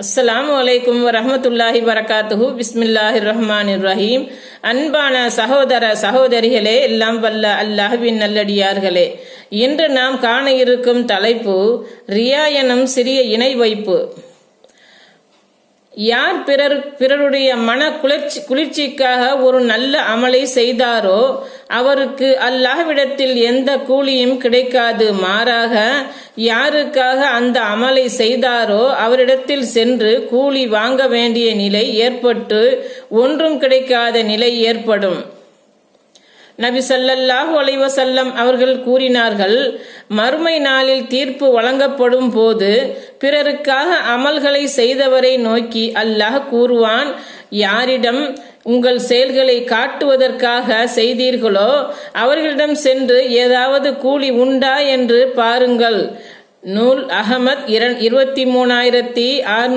அஸ்ஸலாமு அலைக்கும் வரஹ்மத்துல்லாஹி வரகாத்துஹு. பிஸ்மில்லாஹிர் ரஹ்மானிர் ரஹீம். அன்பான சகோதர சகோதரிகளே, எல்லாம் வல்ல அல்லாஹ்வின் நல்லடியார்களே, இன்று நாம் காண இருக்கும் தலைப்பு ரியா எனும் சிறிய இணை வைப்பு. யார் பிறருடைய மன குளிர்ச்சிக்காக ஒரு நல்ல அமலை செய்தாரோ அவருக்கு அல்லாஹ்விடத்தில் எந்த கூலியும் கிடைக்காது. மாறாக யாருக்காக அந்த அமலை செய்தாரோ அவரிடத்தில் சென்று கூலி வாங்க வேண்டிய நிலை ஏற்பட்டு ஒன்றும் கிடைக்காத நிலை ஏற்படும். நபி ஸல்லல்லாஹு அலைஹி வஸல்லம் அவர்கள் கூறினார்கள், மறுமை நாளில் தீர்ப்பு வழங்கப்படும் போது பிறருக்காக அமல்களை செய்தவரை நோக்கி அல்லாஹ் கூறுவான், யாரிடம் உங்கள் செயல்களை காட்டுவதற்காக செய்தீர்களோ அவர்களிடம் சென்று ஏதாவது கூலி உண்டா என்று பாருங்கள். நூல் அஹமத் 23,600